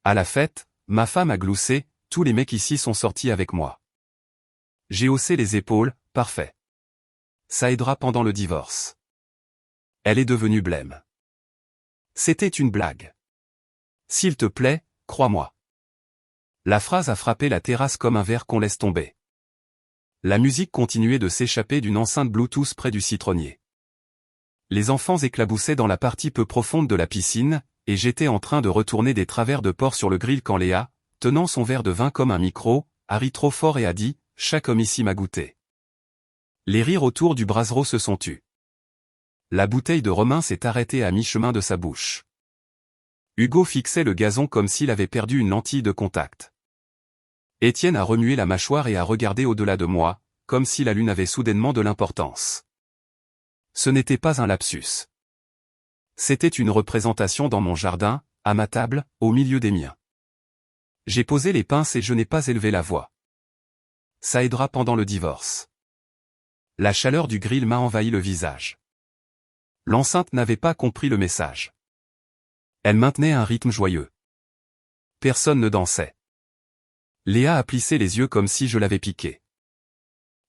À la fête, ma femme a gloussé, tous les mecs ici sont sortis avec moi. J'ai haussé les épaules, parfait. Ça aidera pendant le divorce. Elle est devenue blême. C'était une blague. S'il te plaît, crois-moi. La phrase a frappé la terrasse comme un verre qu'on laisse tomber. La musique continuait de s'échapper d'une enceinte Bluetooth près du citronnier. Les enfants éclaboussaient dans la partie peu profonde de la piscine, et j'étais en train de retourner des travers de porc sur le grill quand Léa, tenant son verre de vin comme un micro, a ri trop fort et a dit « Chaque homme ici m'a goûté ». Les rires autour du brasero se sont tus. La bouteille de Romain s'est arrêtée à mi-chemin de sa bouche. Hugo fixait le gazon comme s'il avait perdu une lentille de contact. Étienne a remué la mâchoire et a regardé au-delà de moi, comme si la lune avait soudainement de l'importance. Ce n'était pas un lapsus. C'était une représentation dans mon jardin, à ma table, au milieu des miens. J'ai posé les pinces et je n'ai pas élevé la voix. Ça aidera pendant le divorce. La chaleur du grill m'a envahi le visage. L'enceinte n'avait pas compris le message. Elle maintenait un rythme joyeux. Personne ne dansait. Léa a plissé les yeux comme si je l'avais piqué.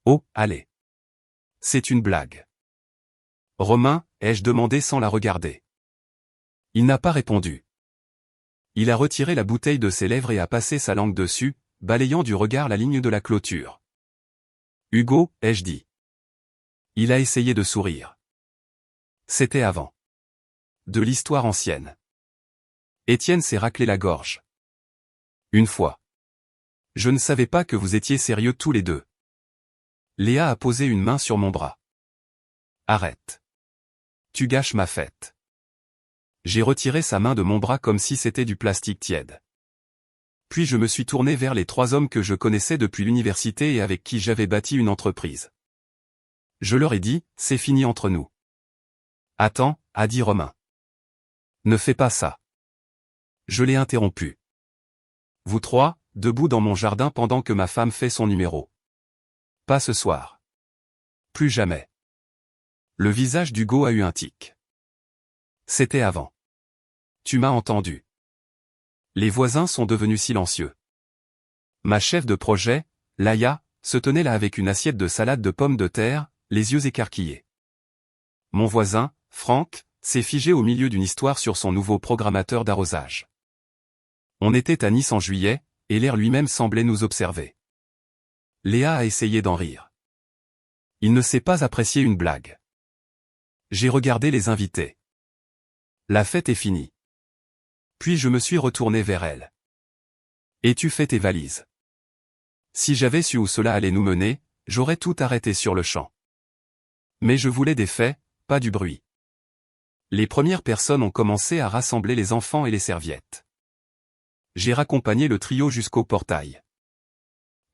Oh, allez. C'est une blague. Romain, ai-je demandé sans la regarder. Il n'a pas répondu. Il a retiré la bouteille de ses lèvres et a passé sa langue dessus, balayant du regard la ligne de la clôture. Hugo, ai-je dit. Il a essayé de sourire. C'était avant. De l'histoire ancienne. Étienne s'est raclé la gorge. Une fois. Je ne savais pas que vous étiez sérieux tous les deux. Léa a posé une main sur mon bras. Arrête. Tu gâches ma fête. J'ai retiré sa main de mon bras comme si c'était du plastique tiède. Puis je me suis tourné vers les 3 hommes que je connaissais depuis l'université et avec qui j'avais bâti une entreprise. Je leur ai dit, c'est fini entre nous. Attends, a dit Romain. Ne fais pas ça. Je l'ai interrompu. Vous 3, debout dans mon jardin pendant que ma femme fait son numéro. Pas ce soir. Plus jamais. Le visage d'Hugo a eu un tic. C'était avant. Tu m'as entendu. Les voisins sont devenus silencieux. Ma chef de projet, Laïa, se tenait là avec une assiette de salade de pommes de terre, les yeux écarquillés. Mon voisin, Franck, s'est figé au milieu d'une histoire sur son nouveau programmateur d'arrosage. On était à Nice en juillet, et l'air lui-même semblait nous observer. Léa a essayé d'en rire. Il ne sait pas apprécier une blague. J'ai regardé les invités. La fête est finie. Puis je me suis retourné vers elle. Et tu fais tes valises. Si j'avais su où cela allait nous mener, j'aurais tout arrêté sur le champ. Mais je voulais des faits, pas du bruit. Les premières personnes ont commencé à rassembler les enfants et les serviettes. J'ai raccompagné le trio jusqu'au portail.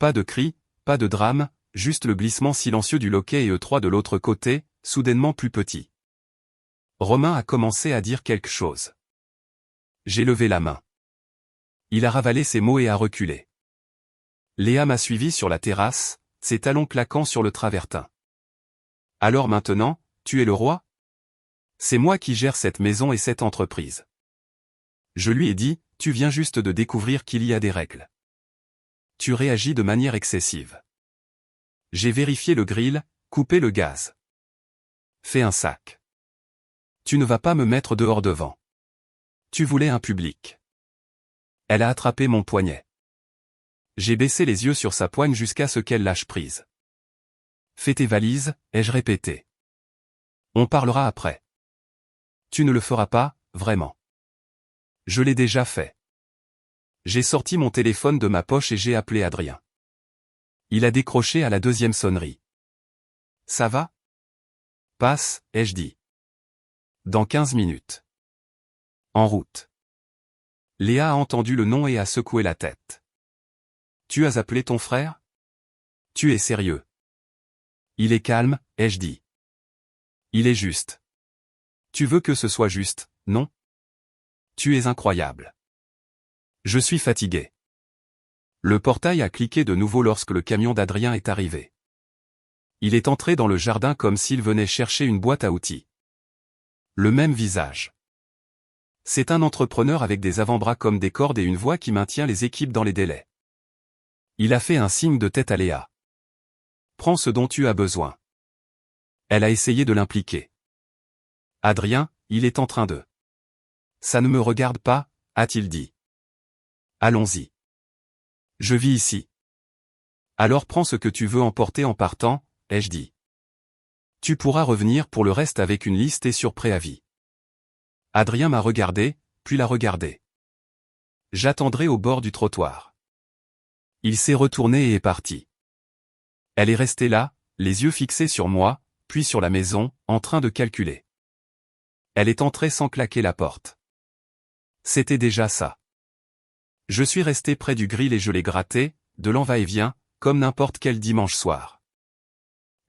Pas de cris, pas de drame, juste le glissement silencieux du loquet et eux 3 de l'autre côté, soudainement plus petits. Romain a commencé à dire quelque chose. J'ai levé la main. Il a ravalé ses mots et a reculé. Léa m'a suivi sur la terrasse, ses talons claquant sur le travertin. Alors maintenant, tu es le roi ? C'est moi qui gère cette maison et cette entreprise. Je lui ai dit, tu viens juste de découvrir qu'il y a des règles. Tu réagis de manière excessive. J'ai vérifié le grill, coupé le gaz. Fais un sac. Tu ne vas pas me mettre dehors devant. Tu voulais un public. Elle a attrapé mon poignet. J'ai baissé les yeux sur sa poigne jusqu'à ce qu'elle lâche prise. Fais tes valises, ai-je répété. On parlera après. Tu ne le feras pas, vraiment. Je l'ai déjà fait. J'ai sorti mon téléphone de ma poche et j'ai appelé Adrien. Il a décroché à la 2e sonnerie. Ça va ? Passe, ai-je dit. Dans 15 minutes. En route. Léa a entendu le nom et a secoué la tête. Tu as appelé ton frère ? Tu es sérieux. Il est calme, ai-je dit. Il est juste. Tu veux que ce soit juste, non ? Tu es incroyable. Je suis fatigué. Le portail a cliqué de nouveau lorsque le camion d'Adrien est arrivé. Il est entré dans le jardin comme s'il venait chercher une boîte à outils. Le même visage. C'est un entrepreneur avec des avant-bras comme des cordes et une voix qui maintient les équipes dans les délais. Il a fait un signe de tête à Léa. Prends ce dont tu as besoin. Elle a essayé de l'impliquer. Adrien, il est en train de. Ça ne me regarde pas, a-t-il dit. Allons-y. Je vis ici. Alors prends ce que tu veux emporter en partant, ai-je dit. Tu pourras revenir pour le reste avec une liste et sur préavis. Adrien m'a regardé, puis l'a regardé. J'attendrai au bord du trottoir. Il s'est retourné et est parti. Elle est restée là, les yeux fixés sur moi, puis sur la maison, en train de calculer. Elle est entrée sans claquer la porte. C'était déjà ça. Je suis resté près du grill et je l'ai gratté, de l'en va-et-vient, comme n'importe quel dimanche soir.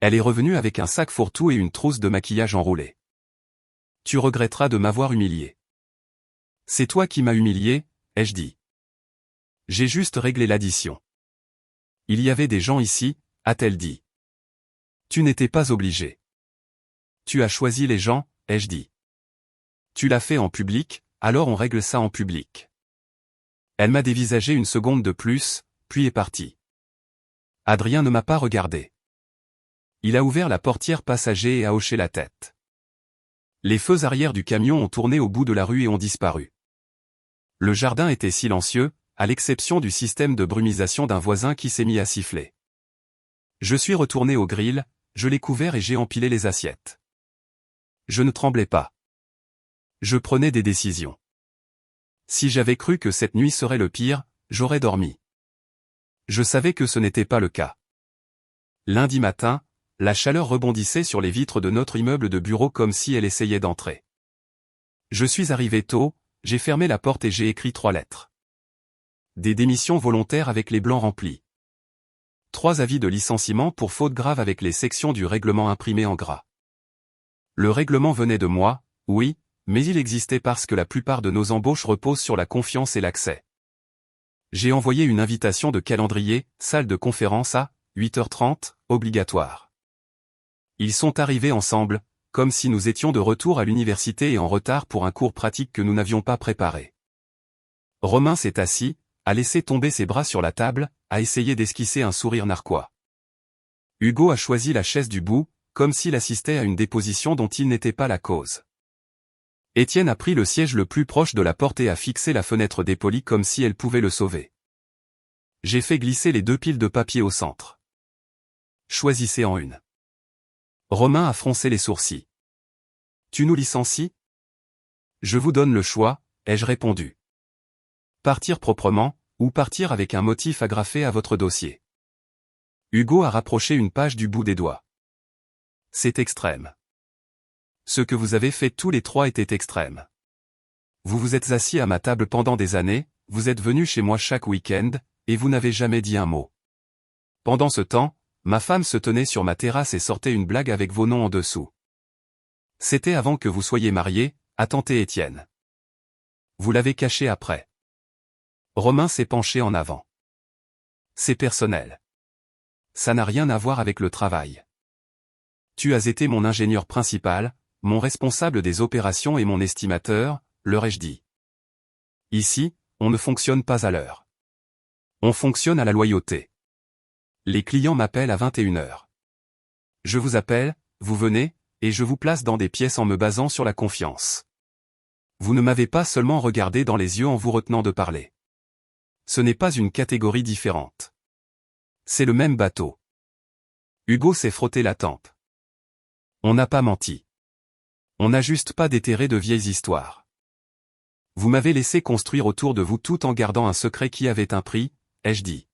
Elle est revenue avec un sac fourre-tout et une trousse de maquillage enroulée. Tu regretteras de m'avoir humilié. C'est toi qui m'as humilié, ai-je dit. J'ai juste réglé l'addition. Il y avait des gens ici, a-t-elle dit. Tu n'étais pas obligé. Tu as choisi les gens, ai-je dit. Tu l'as fait en public, alors on règle ça en public. Elle m'a dévisagé une seconde de plus, puis est partie. Adrien ne m'a pas regardé. Il a ouvert la portière passager et a hoché la tête. Les feux arrière du camion ont tourné au bout de la rue et ont disparu. Le jardin était silencieux, à l'exception du système de brumisation d'un voisin qui s'est mis à siffler. Je suis retourné au grill, je l'ai couvert et j'ai empilé les assiettes. Je ne tremblais pas. Je prenais des décisions. Si j'avais cru que cette nuit serait le pire, j'aurais dormi. Je savais que ce n'était pas le cas. Lundi matin, la chaleur rebondissait sur les vitres de notre immeuble de bureau comme si elle essayait d'entrer. Je suis arrivé tôt, j'ai fermé la porte et j'ai écrit 3 lettres. Des démissions volontaires avec les blancs remplis. 3 avis de licenciement pour faute grave avec les sections du règlement imprimées en gras. Le règlement venait de moi, oui, mais il existait parce que la plupart de nos embauches reposent sur la confiance et l'accès. J'ai envoyé une invitation de calendrier, salle de conférence à 8h30, obligatoire. Ils sont arrivés ensemble, comme si nous étions de retour à l'université et en retard pour un cours pratique que nous n'avions pas préparé. Romain s'est assis, a laissé tomber ses bras sur la table, a essayé d'esquisser un sourire narquois. Hugo a choisi la chaise du bout, comme s'il assistait à une déposition dont il n'était pas la cause. Étienne a pris le siège le plus proche de la porte et a fixé la fenêtre dépolie comme si elle pouvait le sauver. J'ai fait glisser les 2 piles de papier au centre. Choisissez en une. Romain a froncé les sourcils. Tu nous licencies ? Je vous donne le choix, ai-je répondu. Partir proprement, ou partir avec un motif agrafé à votre dossier. Hugo a rapproché une page du bout des doigts. C'est extrême. Ce que vous avez fait tous les 3 était extrême. Vous vous êtes assis à ma table pendant des années, vous êtes venus chez moi chaque week-end, et vous n'avez jamais dit un mot. Pendant ce temps, ma femme se tenait sur ma terrasse et sortait une blague avec vos noms en dessous. C'était avant que vous soyez mariés, a tenté Étienne. Vous l'avez caché après. Romain s'est penché en avant. C'est personnel. Ça n'a rien à voir avec le travail. Tu as été mon ingénieur principal, mon responsable des opérations et mon estimateur, leur ai-je dit. Ici, on ne fonctionne pas à l'heure. On fonctionne à la loyauté. Les clients m'appellent à 21h. Je vous appelle, vous venez, et je vous place dans des pièces en me basant sur la confiance. Vous ne m'avez pas seulement regardé dans les yeux en vous retenant de parler. Ce n'est pas une catégorie différente. C'est le même bateau. Hugo s'est frotté la tempe. On n'a pas menti. On n'a juste pas déterré de vieilles histoires. Vous m'avez laissé construire autour de vous tout en gardant un secret qui avait un prix, ai-je dit.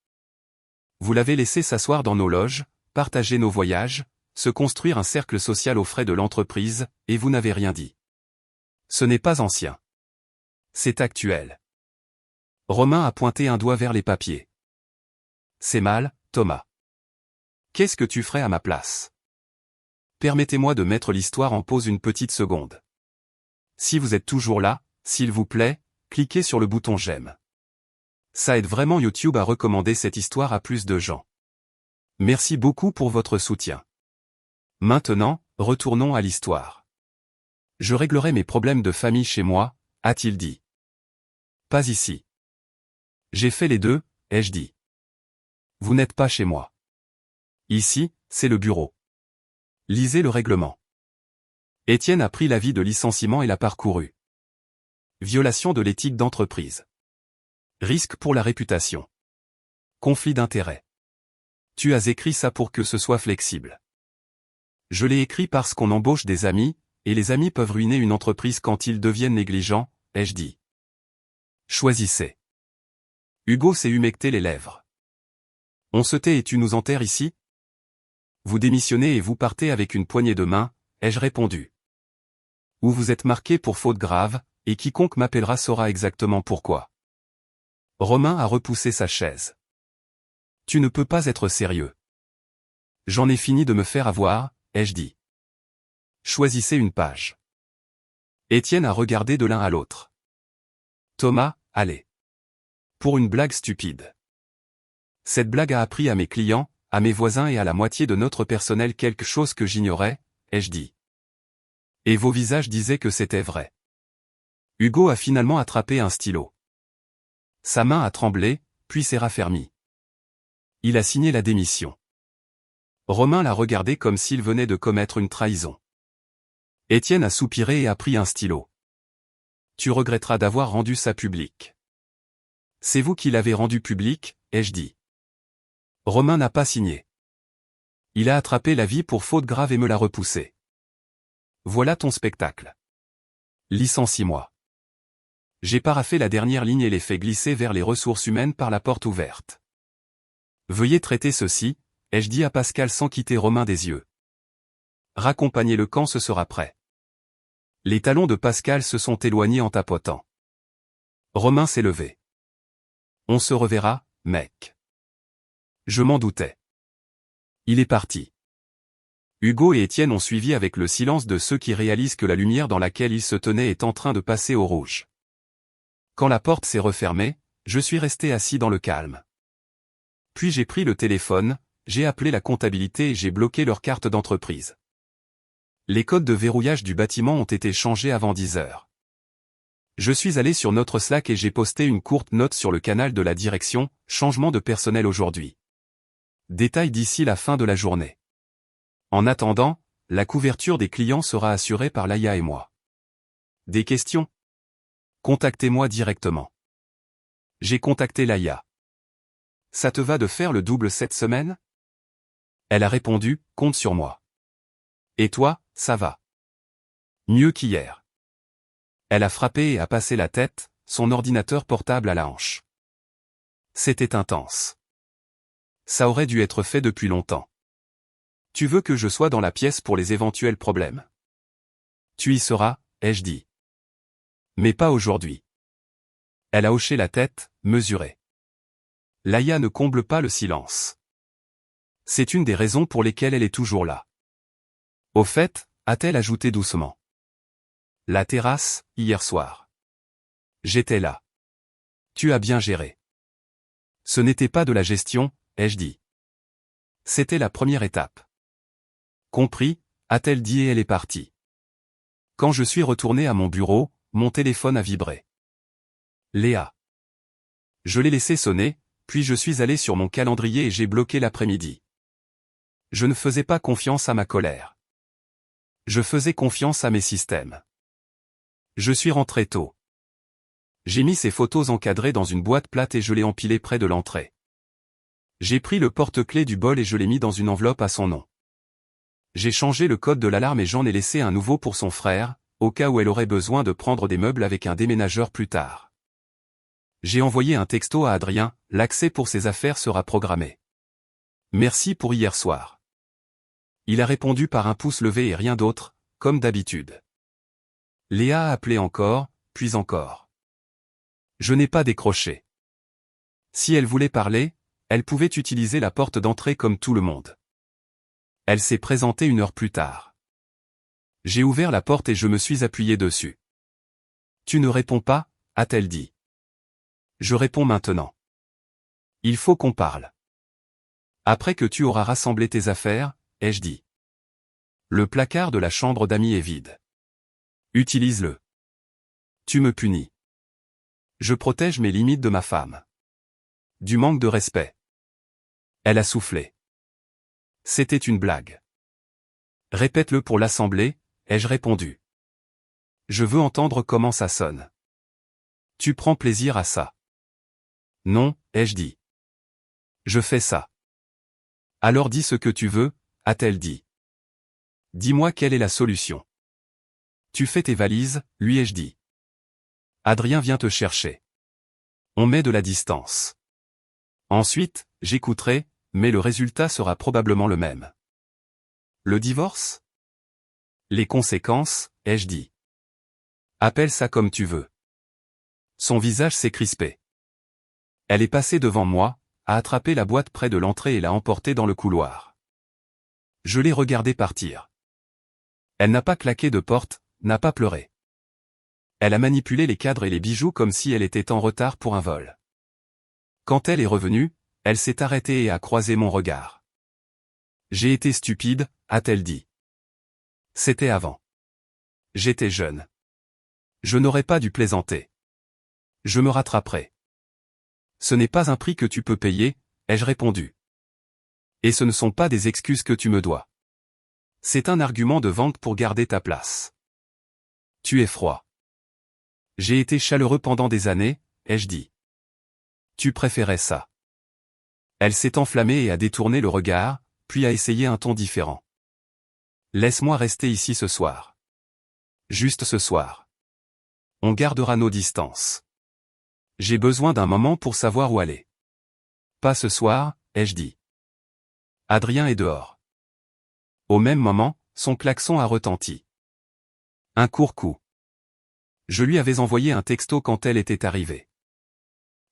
Vous l'avez laissé s'asseoir dans nos loges, partager nos voyages, se construire un cercle social aux frais de l'entreprise, et vous n'avez rien dit. Ce n'est pas ancien. C'est actuel. Romain a pointé un doigt vers les papiers. C'est mal, Thomas. Qu'est-ce que tu ferais à ma place ? Permettez-moi de mettre l'histoire en pause une petite seconde. Si vous êtes toujours là, s'il vous plaît, cliquez sur le bouton j'aime. Ça aide vraiment YouTube à recommander cette histoire à plus de gens. Merci beaucoup pour votre soutien. Maintenant, retournons à l'histoire. Je réglerai mes problèmes de famille chez moi, a-t-il dit. Pas ici. J'ai fait les deux, ai-je dit. Vous n'êtes pas chez moi. Ici, c'est le bureau. Lisez le règlement. Étienne a pris l'avis de licenciement et l'a parcouru. Violation de l'éthique d'entreprise. Risque pour la réputation. Conflit d'intérêts. Tu as écrit ça pour que ce soit flexible. Je l'ai écrit parce qu'on embauche des amis, et les amis peuvent ruiner une entreprise quand ils deviennent négligents, ai-je dit. Choisissez. Hugo s'est humecté les lèvres. On se tait et tu nous enterres ici? Vous démissionnez et vous partez avec une poignée de main, ai-je répondu. Ou vous êtes marqué pour faute grave, et quiconque m'appellera saura exactement pourquoi. Romain a repoussé sa chaise. Tu ne peux pas être sérieux. J'en ai fini de me faire avoir, ai-je dit. Choisissez une page. Étienne a regardé de l'un à l'autre. Thomas, allez. Pour une blague stupide. Cette blague a appris à mes clients, à mes voisins et à la moitié de notre personnel quelque chose que j'ignorais, ai-je dit. Et vos visages disaient que c'était vrai. Hugo a finalement attrapé un stylo. Sa main a tremblé, puis s'est raffermie. Il a signé la démission. Romain l'a regardé comme s'il venait de commettre une trahison. Étienne a soupiré et a pris un stylo. Tu regretteras d'avoir rendu ça public. C'est vous qui l'avez rendu public, ai-je dit. Romain n'a pas signé. Il a attrapé la vie pour faute grave et me l'a repoussé. Voilà ton spectacle. Licencie-moi. J'ai paraphé la dernière ligne et l'ai fait glisser vers les ressources humaines par la porte ouverte. Veuillez traiter ceci, ai-je dit à Pascal sans quitter Romain des yeux. Raccompagnez-le quand ce sera prêt. Les talons de Pascal se sont éloignés en tapotant. Romain s'est levé. On se reverra, mec. Je m'en doutais. Il est parti. Hugo et Étienne ont suivi avec le silence de ceux qui réalisent que la lumière dans laquelle ils se tenaient est en train de passer au rouge. Quand la porte s'est refermée, je suis resté assis dans le calme. Puis j'ai pris le téléphone, j'ai appelé la comptabilité et j'ai bloqué leur carte d'entreprise. Les codes de verrouillage du bâtiment ont été changés avant 10 heures. Je suis allé sur notre Slack et j'ai posté une courte note sur le canal de la direction, changement de personnel aujourd'hui. Détail d'ici la fin de la journée. En attendant, la couverture des clients sera assurée par Laïa et moi. Des questions? Contactez-moi directement. J'ai contacté Laïa. Ça te va de faire le double cette semaine? Elle a répondu, compte sur moi. Et toi, ça va? Mieux qu'hier. Elle a frappé et a passé la tête, son ordinateur portable à la hanche. C'était intense. Ça aurait dû être fait depuis longtemps. Tu veux que je sois dans la pièce pour les éventuels problèmes? Tu y seras, ai-je dit. Mais pas aujourd'hui. Elle a hoché la tête, mesurée. Laïa ne comble pas le silence. C'est une des raisons pour lesquelles elle est toujours là. Au fait, a-t-elle ajouté doucement. La terrasse, hier soir. J'étais là. Tu as bien géré. Ce n'était pas de la gestion, ai-je dit. C'était la première étape. Compris, a-t-elle dit et elle est partie. Quand je suis retourné à mon bureau, mon téléphone a vibré. Léa. Je l'ai laissé sonner, puis je suis allé sur mon calendrier et j'ai bloqué l'après-midi. Je ne faisais pas confiance à ma colère. Je faisais confiance à mes systèmes. Je suis rentré tôt. J'ai mis ces photos encadrées dans une boîte plate et je l'ai empilée près de l'entrée. J'ai pris le porte-clés du bol et je l'ai mis dans une enveloppe à son nom. J'ai changé le code de l'alarme et j'en ai laissé un nouveau pour son frère, au cas où elle aurait besoin de prendre des meubles avec un déménageur plus tard. J'ai envoyé un texto à Adrien, l'accès pour ses affaires sera programmé. Merci pour hier soir. Il a répondu par un pouce levé et rien d'autre, comme d'habitude. Léa a appelé encore, puis encore. Je n'ai pas décroché. Si elle voulait parler, elle pouvait utiliser la porte d'entrée comme tout le monde. Elle s'est présentée 1 heure plus tard. J'ai ouvert la porte et je me suis appuyé dessus. Tu ne réponds pas, a-t-elle dit. Je réponds maintenant. Il faut qu'on parle. Après que tu auras rassemblé tes affaires, ai-je dit. Le placard de la chambre d'amis est vide. Utilise-le. Tu me punis. Je protège mes limites de ma femme. Du manque de respect. Elle a soufflé. C'était une blague. Répète-le pour l'assemblée, ai-je répondu. Je veux entendre comment ça sonne. Tu prends plaisir à ça. Non, ai-je dit. Je fais ça. Alors dis ce que tu veux, a-t-elle dit. Dis-moi quelle est la solution. Tu fais tes valises, lui ai-je dit. Adrien vient te chercher. On met de la distance. Ensuite, j'écouterai, mais le résultat sera probablement le même. Le divorce? Les conséquences, ai-je dit. Appelle ça comme tu veux. Son visage s'est crispé. Elle est passée devant moi, a attrapé la boîte près de l'entrée et l'a emportée dans le couloir. Je l'ai regardée partir. Elle n'a pas claqué de porte, n'a pas pleuré. Elle a manipulé les cadres et les bijoux comme si elle était en retard pour un vol. Quand elle est revenue, elle s'est arrêtée et a croisé mon regard. J'ai été stupide, a-t-elle dit. C'était avant. J'étais jeune. Je n'aurais pas dû plaisanter. Je me rattraperai. Ce n'est pas un prix que tu peux payer, ai-je répondu. Et ce ne sont pas des excuses que tu me dois. C'est un argument de vente pour garder ta place. Tu es froid. J'ai été chaleureux pendant des années, ai-je dit. Tu préférais ça. Elle s'est enflammée et a détourné le regard, puis a essayé un ton différent. Laisse-moi rester ici ce soir. Juste ce soir. On gardera nos distances. J'ai besoin d'un moment pour savoir où aller. Pas ce soir, ai-je dit. Adrien est dehors. Au même moment, son klaxon a retenti. Un court coup. Je lui avais envoyé un texto quand elle était arrivée.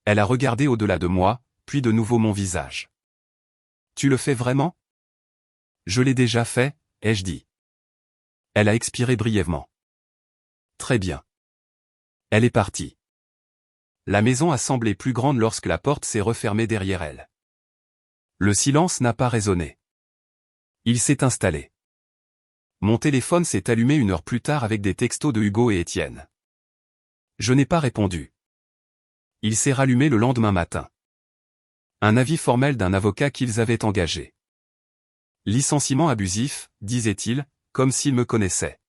Elle a regardé au-delà de moi, puis de nouveau mon visage. Tu le fais vraiment? Je l'ai déjà fait, ai-je dit. Elle a expiré brièvement. Très bien. Elle est partie. La maison a semblé plus grande lorsque la porte s'est refermée derrière elle. Le silence n'a pas résonné. Il s'est installé. Mon téléphone s'est allumé 1 heure plus tard avec des textos de Hugo et Étienne. Je n'ai pas répondu. Il s'est rallumé le lendemain matin. Un avis formel d'un avocat qu'ils avaient engagé. Licenciement abusif, disait-il, comme s'il me connaissait.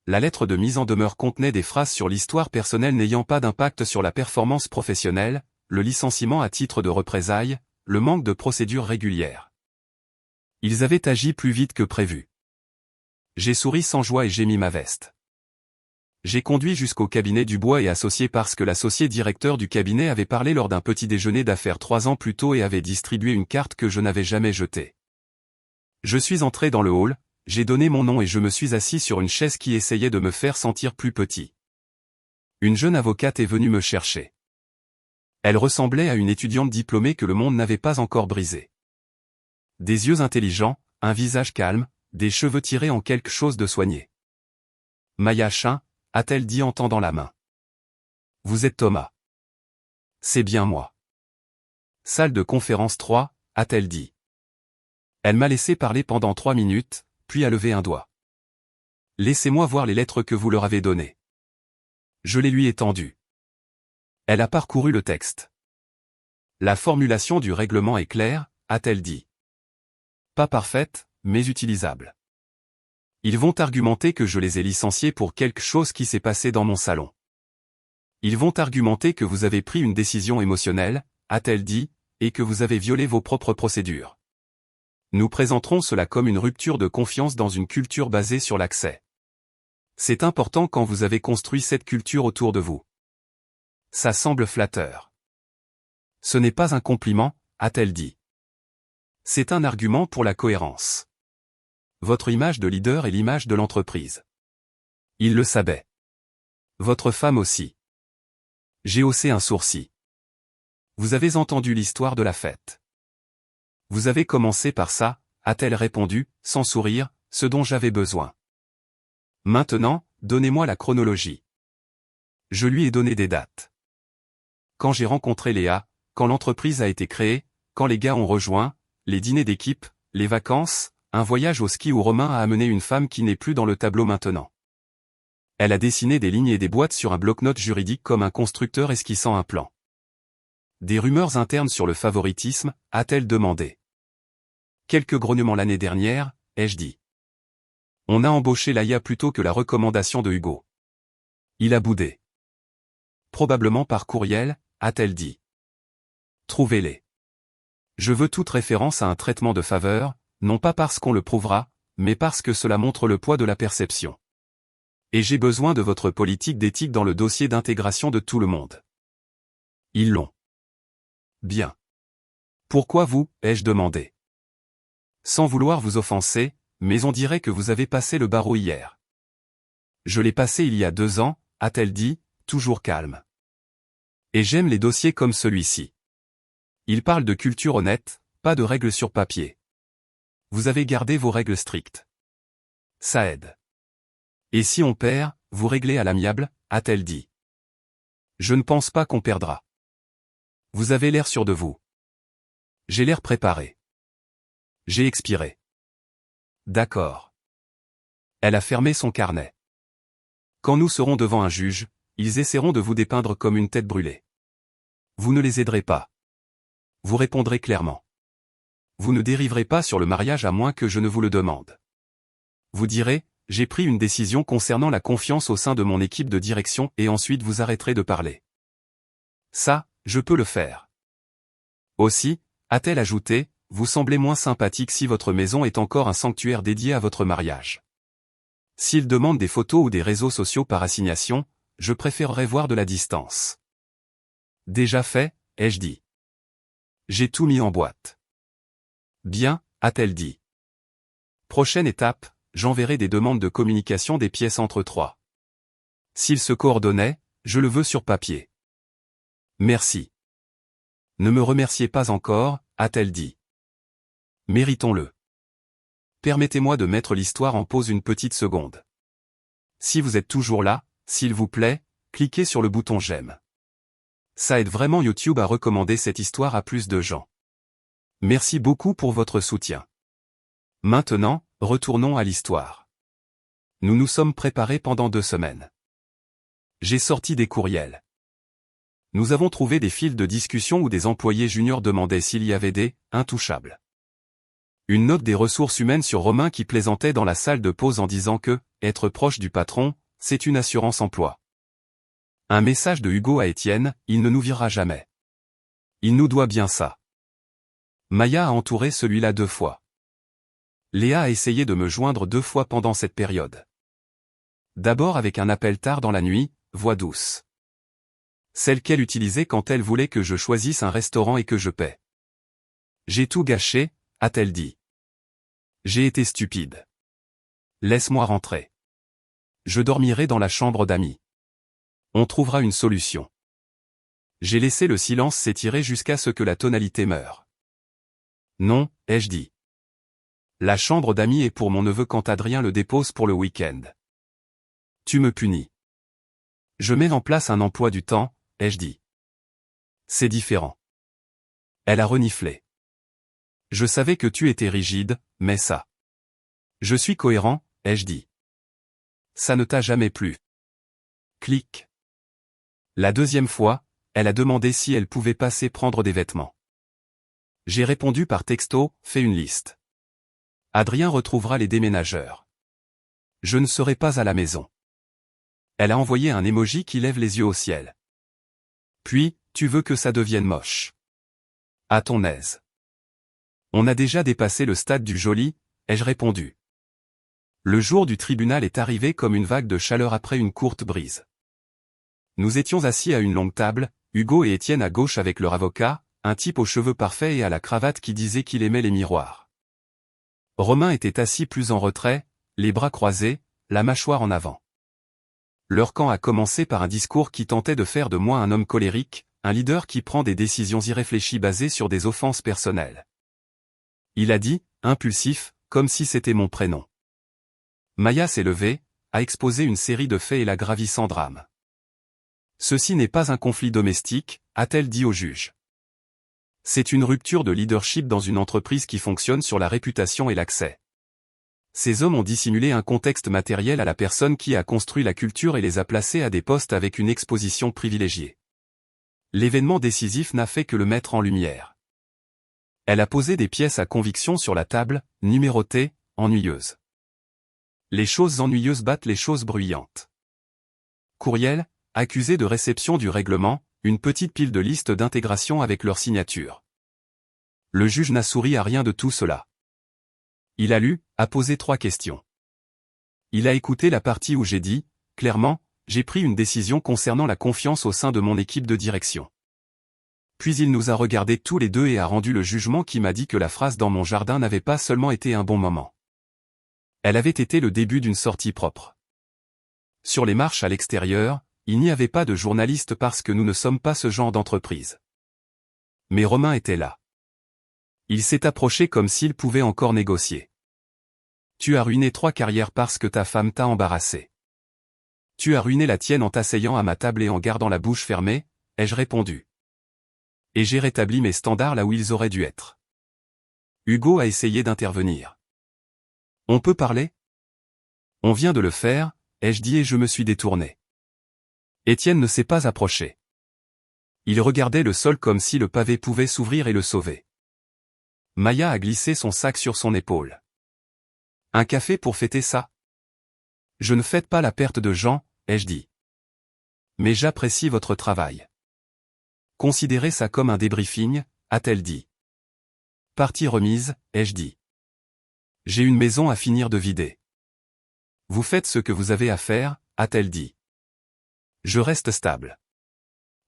La lettre de mise en demeure contenait des phrases sur l'histoire personnelle n'ayant pas d'impact sur la performance professionnelle, le licenciement à titre de représailles, le manque de procédures régulières. Ils avaient agi plus vite que prévu. J'ai souri sans joie et j'ai mis ma veste. J'ai conduit jusqu'au cabinet Dubois et Associés parce que l'associé directeur du cabinet avait parlé lors d'un petit déjeuner d'affaires 3 ans plus tôt et avait distribué une carte que je n'avais jamais jetée. Je suis entré dans le hall, j'ai donné mon nom et je me suis assis sur une chaise qui essayait de me faire sentir plus petit. Une jeune avocate est venue me chercher. Elle ressemblait à une étudiante diplômée que le monde n'avait pas encore brisée. Des yeux intelligents, un visage calme, des cheveux tirés en quelque chose de soigné. Maya Chin, a-t-elle dit en tendant la main. Vous êtes Thomas. C'est bien moi. Salle de conférence 3, a-t-elle dit. Elle m'a laissé parler pendant 3 minutes, puis a levé un doigt. Laissez-moi voir les lettres que vous leur avez données. Je les lui ai tendues. Elle a parcouru le texte. La formulation du règlement est claire, a-t-elle dit. Pas parfaite, mais utilisable. Ils vont argumenter que je les ai licenciés pour quelque chose qui s'est passé dans mon salon. Ils vont argumenter que vous avez pris une décision émotionnelle, a-t-elle dit, et que vous avez violé vos propres procédures. Nous présenterons cela comme une rupture de confiance dans une culture basée sur l'accès. C'est important quand vous avez construit cette culture autour de vous. Ça semble flatteur. Ce n'est pas un compliment, a-t-elle dit. C'est un argument pour la cohérence. Votre image de leader est l'image de l'entreprise. Il le savait. Votre femme aussi. J'ai haussé un sourcil. Vous avez entendu l'histoire de la fête. Vous avez commencé par ça, a-t-elle répondu, sans sourire, ce dont j'avais besoin. Maintenant, donnez-moi la chronologie. Je lui ai donné des dates. Quand j'ai rencontré Léa, quand l'entreprise a été créée, quand les gars ont rejoint, les dîners d'équipe, les vacances, un voyage au ski où Romain a amené une femme qui n'est plus dans le tableau maintenant. Elle a dessiné des lignes et des boîtes sur un bloc-notes juridique comme un constructeur esquissant un plan. Des rumeurs internes sur le favoritisme, a-t-elle demandé. Quelques grognements l'année dernière, ai-je dit. On a embauché Laïa plutôt que la recommandation de Hugo. Il a boudé. Probablement par courriel, a-t-elle dit. Trouvez-les. Je veux toute référence à un traitement de faveur, non pas parce qu'on le prouvera, mais parce que cela montre le poids de la perception. Et j'ai besoin de votre politique d'éthique dans le dossier d'intégration de tout le monde. Ils l'ont. Bien. Pourquoi vous, ai-je demandé. Sans vouloir vous offenser, mais on dirait que vous avez passé le barreau hier. Je l'ai passé il y a 2 ans, a-t-elle dit, toujours calme. Et j'aime les dossiers comme celui-ci. Il parle de culture honnête, pas de règles sur papier. Vous avez gardé vos règles strictes. Ça aide. Et si on perd, vous réglez à l'amiable, a-t-elle dit. Je ne pense pas qu'on perdra. Vous avez l'air sûr de vous. J'ai l'air préparé. J'ai expiré. D'accord. Elle a fermé son carnet. Quand nous serons devant un juge, ils essaieront de vous dépeindre comme une tête brûlée. Vous ne les aiderez pas. Vous répondrez clairement. Vous ne dériverez pas sur le mariage à moins que je ne vous le demande. Vous direz, j'ai pris une décision concernant la confiance au sein de mon équipe de direction et ensuite vous arrêterez de parler. Ça, je peux le faire. Aussi, a-t-elle ajouté, vous semblez moins sympathique si votre maison est encore un sanctuaire dédié à votre mariage. S'il demande des photos ou des réseaux sociaux par assignation, je préférerais voir de la distance. Déjà fait, ai-je dit. J'ai tout mis en boîte. Bien, a-t-elle dit. Prochaine étape, j'enverrai des demandes de communication des pièces entre 3. S'ils se coordonnaient, je le veux sur papier. Merci. Ne me remerciez pas encore, a-t-elle dit. Méritons-le. Permettez-moi de mettre l'histoire en pause une petite seconde. Si vous êtes toujours là, s'il vous plaît, cliquez sur le bouton j'aime. Ça aide vraiment YouTube à recommander cette histoire à plus de gens. Merci beaucoup pour votre soutien. Maintenant, retournons à l'histoire. Nous nous sommes préparés pendant 2 semaines. J'ai sorti des courriels. Nous avons trouvé des fils de discussion où des employés juniors demandaient s'il y avait des « intouchables ». Une note des ressources humaines sur Romain qui plaisantait dans la salle de pause en disant que « être proche du patron, c'est une assurance emploi ». Un message de Hugo à Étienne, il ne nous virera jamais. Il nous doit bien ça. Maya a entouré celui-là 2 fois. Léa a essayé de me joindre 2 fois pendant cette période. D'abord avec un appel tard dans la nuit, voix douce. Celle qu'elle utilisait quand elle voulait que je choisisse un restaurant et que je paie. J'ai tout gâché, a-t-elle dit. J'ai été stupide. Laisse-moi rentrer. Je dormirai dans la chambre d'amis. On trouvera une solution. J'ai laissé le silence s'étirer jusqu'à ce que la tonalité meure. Non, ai-je dit. La chambre d'amis est pour mon neveu quand Adrien le dépose pour le week-end. Tu me punis. Je mets en place un emploi du temps, ai-je dit. C'est différent. Elle a reniflé. Je savais que tu étais rigide, mais ça. Je suis cohérent, ai-je dit. Ça ne t'a jamais plu. Clic. La 2e fois, elle a demandé si elle pouvait passer prendre des vêtements. J'ai répondu par texto, fais une liste. Adrien retrouvera les déménageurs. Je ne serai pas à la maison. Elle a envoyé un emoji qui lève les yeux au ciel. Puis, tu veux que ça devienne moche. À ton aise. On a déjà dépassé le stade du joli, ai-je répondu. Le jour du tribunal est arrivé comme une vague de chaleur après une courte brise. Nous étions assis à une longue table, Hugo et Étienne à gauche avec leur avocat, un type aux cheveux parfaits et à la cravate qui disait qu'il aimait les miroirs. Romain était assis plus en retrait, les bras croisés, la mâchoire en avant. Leur camp a commencé par un discours qui tentait de faire de moi un homme colérique, un leader qui prend des décisions irréfléchies basées sur des offenses personnelles. Il a dit, impulsif, comme si c'était mon prénom. Maya s'est levée, a exposé une série de faits et la gravi sans drame. Ceci n'est pas un conflit domestique, a-t-elle dit au juge. C'est une rupture de leadership dans une entreprise qui fonctionne sur la réputation et l'accès. Ces hommes ont dissimulé un contexte matériel à la personne qui a construit la culture et les a placés à des postes avec une exposition privilégiée. L'événement décisif n'a fait que le mettre en lumière. Elle a posé des pièces à conviction sur la table, numérotées, ennuyeuses. Les choses ennuyeuses battent les choses bruyantes. Courriel, accusé de réception du règlement, une petite pile de listes d'intégration avec leur signature. Le juge n'a souri à rien de tout cela. Il a lu, a posé 3 questions. Il a écouté la partie où j'ai dit, clairement, j'ai pris une décision concernant la confiance au sein de mon équipe de direction. Puis il nous a regardés tous les deux et a rendu le jugement qui m'a dit que la phrase dans mon jardin n'avait pas seulement été un bon moment. Elle avait été le début d'une sortie propre. Sur les marches à l'extérieur, il n'y avait pas de journalistes parce que nous ne sommes pas ce genre d'entreprise. Mais Romain était là. Il s'est approché comme s'il pouvait encore négocier. Tu as ruiné 3 carrières parce que ta femme t'a embarrassé. Tu as ruiné la tienne en t'asseyant à ma table et en gardant la bouche fermée, ai-je répondu. Et j'ai rétabli mes standards là où ils auraient dû être. Hugo a essayé d'intervenir. On peut parler? On vient de le faire, ai-je dit et je me suis détourné. Étienne ne s'est pas approché. Il regardait le sol comme si le pavé pouvait s'ouvrir et le sauver. Maya a glissé son sac sur son épaule. Un café pour fêter ça? Je ne fête pas la perte de Jean, ai-je dit. Mais j'apprécie votre travail. Considérez ça comme un débriefing, a-t-elle dit. Partie remise, ai-je dit. J'ai une maison à finir de vider. Vous faites ce que vous avez à faire, a-t-elle dit. Je reste stable.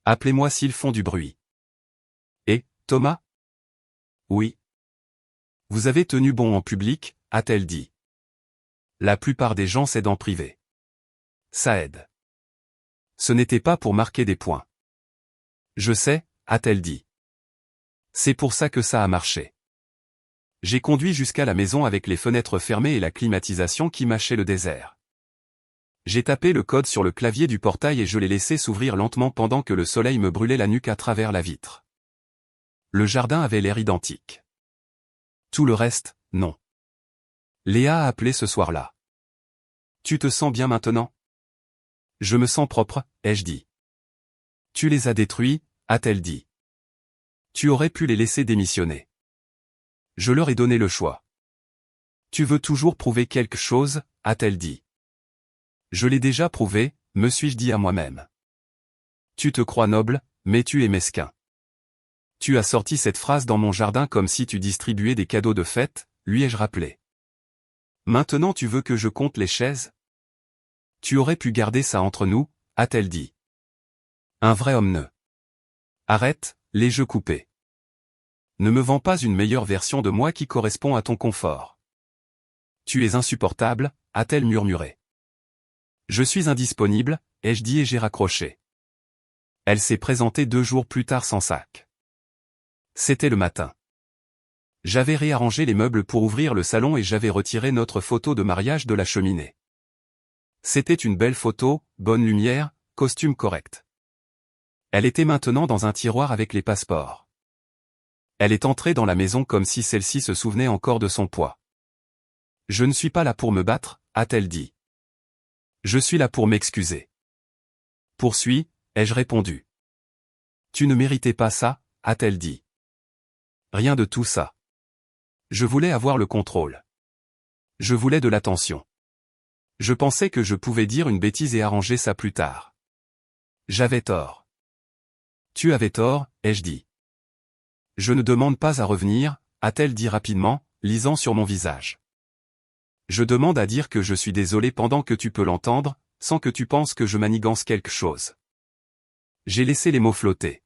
Appelez-moi s'ils font du bruit. Et, Thomas? Oui. Vous avez tenu bon en public, a-t-elle dit. La plupart des gens cèdent en privé. Ça aide. Ce n'était pas pour marquer des points. Je sais, a-t-elle dit. C'est pour ça que ça a marché. J'ai conduit jusqu'à la maison avec les fenêtres fermées et la climatisation qui mâchait le désert. J'ai tapé le code sur le clavier du portail et je l'ai laissé s'ouvrir lentement pendant que le soleil me brûlait la nuque à travers la vitre. Le jardin avait l'air identique. Tout le reste, non. Léa a appelé ce soir-là. Tu te sens bien maintenant? Je me sens propre, ai-je dit. Tu les as détruits, a-t-elle dit. Tu aurais pu les laisser démissionner. Je leur ai donné le choix. Tu veux toujours prouver quelque chose, a-t-elle dit. Je l'ai déjà prouvé, me suis-je dit à moi-même. Tu te crois noble, mais tu es mesquin. Tu as sorti cette phrase dans mon jardin comme si tu distribuais des cadeaux de fête, lui ai-je rappelé. Maintenant tu veux que je compte les chaises? Tu aurais pu garder ça entre nous, a-t-elle dit. Un vrai homme ne. Arrête, les jeux coupés. Ne me vends pas une meilleure version de moi qui correspond à ton confort. Tu es insupportable, a-t-elle murmuré. Je suis indisponible, ai-je dit et j'ai raccroché. Elle s'est présentée 2 jours plus tard sans sac. C'était le matin. J'avais réarrangé les meubles pour ouvrir le salon et j'avais retiré notre photo de mariage de la cheminée. C'était une belle photo, bonne lumière, costume correct. Elle était maintenant dans un tiroir avec les passeports. Elle est entrée dans la maison comme si celle-ci se souvenait encore de son poids. Je ne suis pas là pour me battre, a-t-elle dit. Je suis là pour m'excuser. Poursuis, ai-je répondu. Tu ne méritais pas ça, a-t-elle dit. Rien de tout ça. Je voulais avoir le contrôle. Je voulais de l'attention. Je pensais que je pouvais dire une bêtise et arranger ça plus tard. J'avais tort. Tu avais tort, ai-je dit. Je ne demande pas à revenir, a-t-elle dit rapidement, lisant sur mon visage. Je demande à dire que je suis désolé pendant que tu peux l'entendre, sans que tu penses que je manigance quelque chose. J'ai laissé les mots flotter.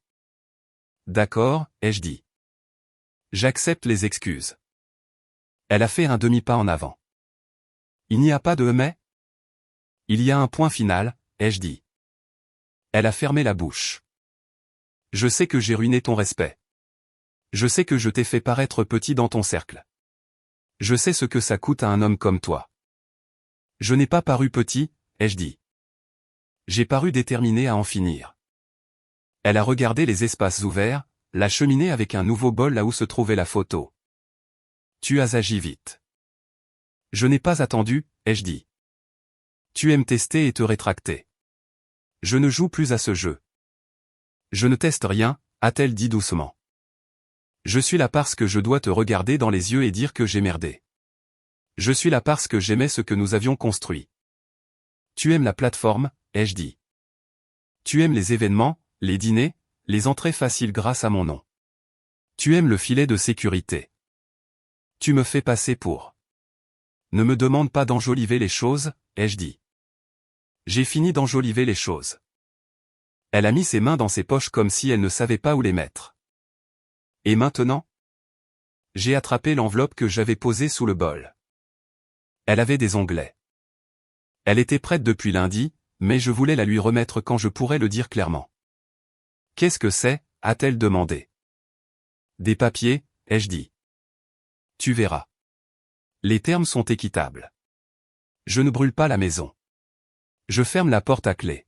D'accord, ai-je dit. J'accepte les excuses. Elle a fait un demi-pas en avant. Il n'y a pas de mais? Il y a un point final, ai-je dit. Elle a fermé la bouche. Je sais que j'ai ruiné ton respect. Je sais que je t'ai fait paraître petit dans ton cercle. Je sais ce que ça coûte à un homme comme toi. Je n'ai pas paru petit, ai-je dit. J'ai paru déterminé à en finir. Elle a regardé les espaces ouverts, la cheminée avec un nouveau bol là où se trouvait la photo. Tu as agi vite. Je n'ai pas attendu, ai-je dit. Tu aimes tester et te rétracter. Je ne joue plus à ce jeu. Je ne teste rien, a-t-elle dit doucement. Je suis là parce que je dois te regarder dans les yeux et dire que j'ai merdé. Je suis là parce que j'aimais ce que nous avions construit. Tu aimes la plateforme, ai-je dit. Tu aimes les événements, les dîners, les entrées faciles grâce à mon nom. Tu aimes le filet de sécurité. Tu me fais passer pour. Ne me demande pas d'enjoliver les choses, ai-je dit. J'ai fini d'enjoliver les choses. Elle a mis ses mains dans ses poches comme si elle ne savait pas où les mettre. Et maintenant? J'ai attrapé l'enveloppe que j'avais posée sous le bol. Elle avait des onglets. Elle était prête depuis lundi, mais je voulais la lui remettre quand je pourrais le dire clairement. Qu'est-ce que c'est? A-t-elle demandé. Des papiers, ai-je dit. Tu verras. Les termes sont équitables. Je ne brûle pas la maison. Je ferme la porte à clé.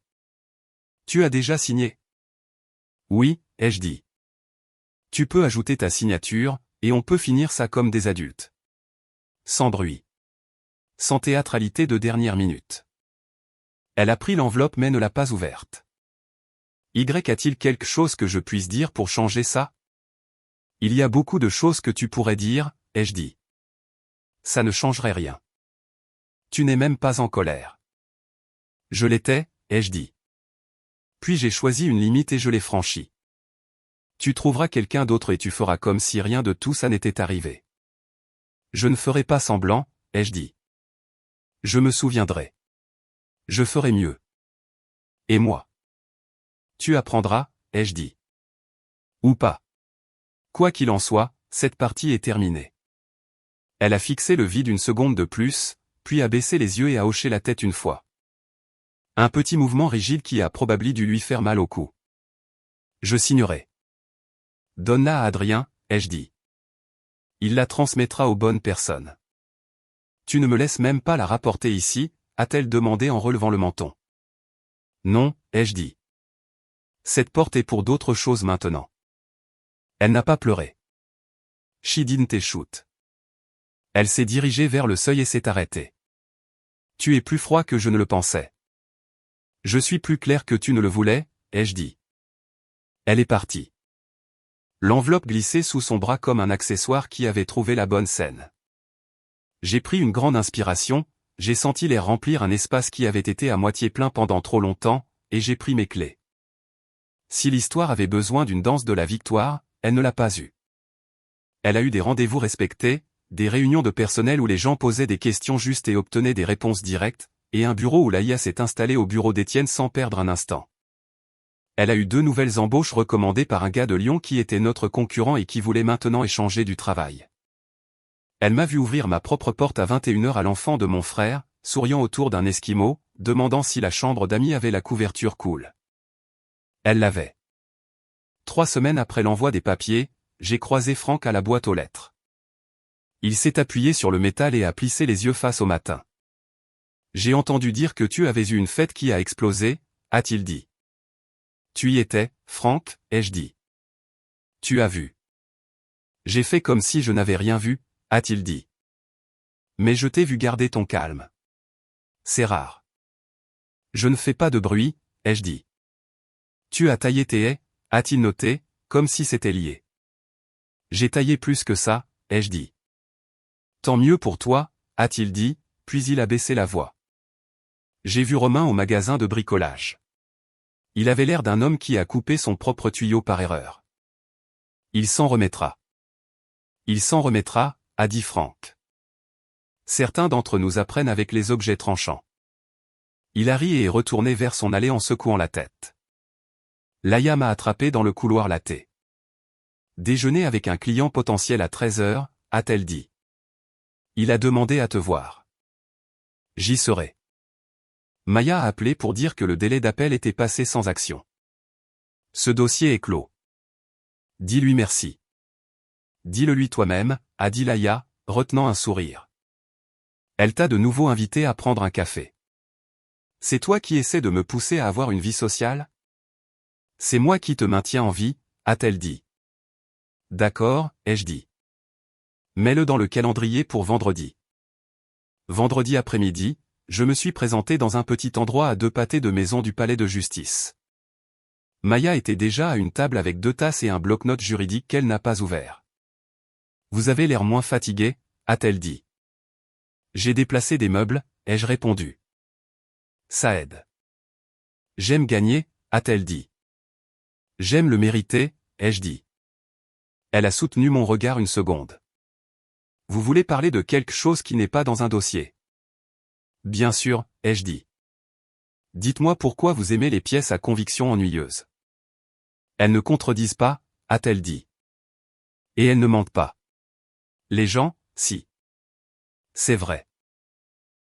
Tu as déjà signé? Oui, ai-je dit. Tu peux ajouter ta signature, et on peut finir ça comme des adultes. Sans bruit. Sans théâtralité de dernière minute. Elle a pris l'enveloppe mais ne l'a pas ouverte. Y a-t-il quelque chose que je puisse dire pour changer ça? Il y a beaucoup de choses que tu pourrais dire, ai-je dit. Ça ne changerait rien. Tu n'es même pas en colère. Je l'étais, ai-je dit. Puis j'ai choisi une limite et je l'ai franchie. Tu trouveras quelqu'un d'autre et tu feras comme si rien de tout ça n'était arrivé. Je ne ferai pas semblant, ai-je dit. Je me souviendrai. Je ferai mieux. Et moi? Tu apprendras, ai-je dit. Ou pas. Quoi qu'il en soit, cette partie est terminée. Elle a fixé le vide une seconde de plus, puis a baissé les yeux et a hoché la tête une fois. Un petit mouvement rigide qui a probablement dû lui faire mal au cou. Je signerai. Donne-la à Adrien, ai-je dit. Il la transmettra aux bonnes personnes. Tu ne me laisses même pas la rapporter ici, a-t-elle demandé en relevant le menton. Non, ai-je dit. Cette porte est pour d'autres choses maintenant. Elle n'a pas pleuré. She didn't shoot. Elle s'est dirigée vers le seuil et s'est arrêtée. Tu es plus froid que je ne le pensais. Je suis plus clair que tu ne le voulais, ai-je dit. Elle est partie. L'enveloppe glissait sous son bras comme un accessoire qui avait trouvé la bonne scène. J'ai pris une grande inspiration, j'ai senti l'air remplir un espace qui avait été à moitié plein pendant trop longtemps, et j'ai pris mes clés. Si l'histoire avait besoin d'une danse de la victoire, elle ne l'a pas eue. Elle a eu des rendez-vous respectés, des réunions de personnel où les gens posaient des questions justes et obtenaient des réponses directes, et un bureau où Laïa s'est installée au bureau d'Étienne sans perdre un instant. Elle a eu 2 nouvelles embauches recommandées par un gars de Lyon qui était notre concurrent et qui voulait maintenant échanger du travail. Elle m'a vu ouvrir ma propre porte à 21h à l'enfant de mon frère, souriant autour d'un esquimau, demandant si la chambre d'amis avait la couverture cool. Elle l'avait. 3 semaines après l'envoi des papiers, j'ai croisé Franck à la boîte aux lettres. Il s'est appuyé sur le métal et a plissé les yeux face au matin. J'ai entendu dire que tu avais eu une fête qui a explosé, a-t-il dit. Tu y étais, Franck, ai-je dit. Tu as vu. J'ai fait comme si je n'avais rien vu, a-t-il dit. Mais je t'ai vu garder ton calme. C'est rare. Je ne fais pas de bruit, ai-je dit. Tu as taillé tes haies, a-t-il noté, comme si c'était lié. J'ai taillé plus que ça, ai-je dit. Tant mieux pour toi, a-t-il dit, puis il a baissé la voix. J'ai vu Romain au magasin de bricolage. Il avait l'air d'un homme qui a coupé son propre tuyau par erreur. Il s'en remettra. Il s'en remettra, a dit Franck. Certains d'entre nous apprennent avec les objets tranchants. Il a ri et est retourné vers son allée en secouant la tête. Laïa m'a attrapé dans le couloir laté. Déjeuner avec un client potentiel à 13h, a-t-elle dit. Il a demandé à te voir. J'y serai. Maya a appelé pour dire que le délai d'appel était passé sans action. Ce dossier est clos. Dis-lui merci. Dis-le-lui toi-même, a dit Laïa, retenant un sourire. Elle t'a de nouveau invité à prendre un café. C'est toi qui essaies de me pousser à avoir une vie sociale? C'est moi qui te maintiens en vie, a-t-elle dit. D'accord, ai-je dit. Mets-le dans le calendrier pour vendredi. Vendredi après-midi, je me suis présenté dans un petit endroit à 2 pâtés de maison du palais de justice. Maya était déjà à une table avec 2 tasses et un bloc-notes juridique qu'elle n'a pas ouvert. « Vous avez l'air moins fatigué » a-t-elle dit. « J'ai déplacé des meubles » ai-je répondu. « Ça aide. »« J'aime gagner » a-t-elle dit. « J'aime le mériter » ai-je dit. Elle a soutenu mon regard une seconde. « Vous voulez parler de quelque chose qui n'est pas dans un dossier ?» Bien sûr, ai-je dit. Dites-moi pourquoi vous aimez les pièces à conviction ennuyeuses. Elles ne contredisent pas, a-t-elle dit. Et elles ne mentent pas. Les gens, si. C'est vrai.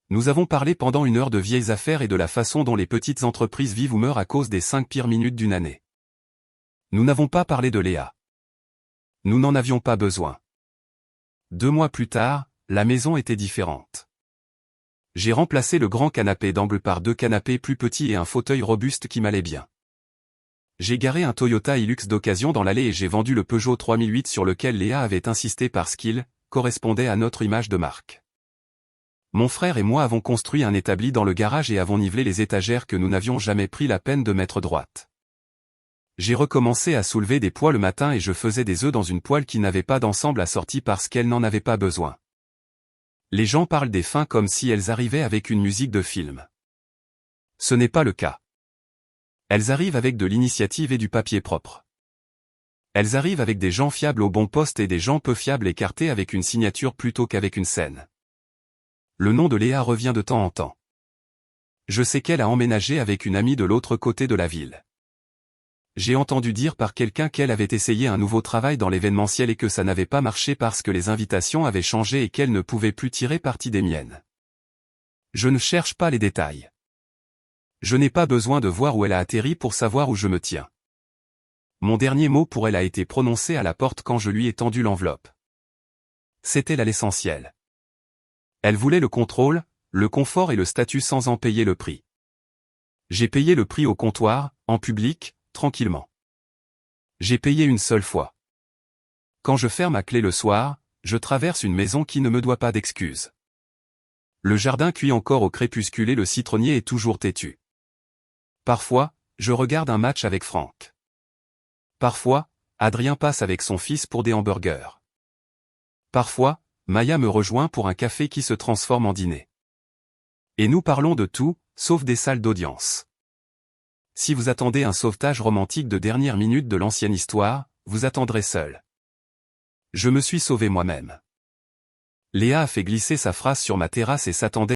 Nous avons parlé pendant 1 heure de vieilles affaires et de la façon dont les petites entreprises vivent ou meurent à cause des 5 pires minutes d'une année. Nous n'avons pas parlé de Léa. Nous n'en avions pas besoin. 2 mois plus tard, la maison était différente. J'ai remplacé le grand canapé d'angle par 2 canapés plus petits et un fauteuil robuste qui m'allait bien. J'ai garé un Toyota Hilux d'occasion dans l'allée et j'ai vendu le Peugeot 3008 sur lequel Léa avait insisté parce qu'il correspondait à notre image de marque. Mon frère et moi avons construit un établi dans le garage et avons nivelé les étagères que nous n'avions jamais pris la peine de mettre droites. J'ai recommencé à soulever des poids le matin et je faisais des œufs dans une poêle qui n'avait pas d'ensemble assorti parce qu'elle n'en avait pas besoin. Les gens parlent des fins comme si elles arrivaient avec une musique de film. Ce n'est pas le cas. Elles arrivent avec de l'initiative et du papier propre. Elles arrivent avec des gens fiables au bon poste et des gens peu fiables écartés avec une signature plutôt qu'avec une scène. Le nom de Léa revient de temps en temps. Je sais qu'elle a emménagé avec une amie de l'autre côté de la ville. J'ai entendu dire par quelqu'un qu'elle avait essayé un nouveau travail dans l'événementiel et que ça n'avait pas marché parce que les invitations avaient changé et qu'elle ne pouvait plus tirer parti des miennes. Je ne cherche pas les détails. Je n'ai pas besoin de voir où elle a atterri pour savoir où je me tiens. Mon dernier mot pour elle a été prononcé à la porte quand je lui ai tendu l'enveloppe. C'était là l'essentiel. Elle voulait le contrôle, le confort et le statut sans en payer le prix. J'ai payé le prix au comptoir, en public, tranquillement. J'ai payé une seule fois. Quand je ferme à clé le soir, je traverse une maison qui ne me doit pas d'excuses. Le jardin cuit encore au crépuscule et le citronnier est toujours têtu. Parfois, je regarde un match avec Franck. Parfois, Adrien passe avec son fils pour des hamburgers. Parfois, Maya me rejoint pour un café qui se transforme en dîner. Et nous parlons de tout, sauf des salles d'audience. Si vous attendez un sauvetage romantique de dernière minute de l'ancienne histoire, vous attendrez seul. Je me suis sauvé moi-même. Léa a fait glisser sa phrase sur ma terrasse et s'attendait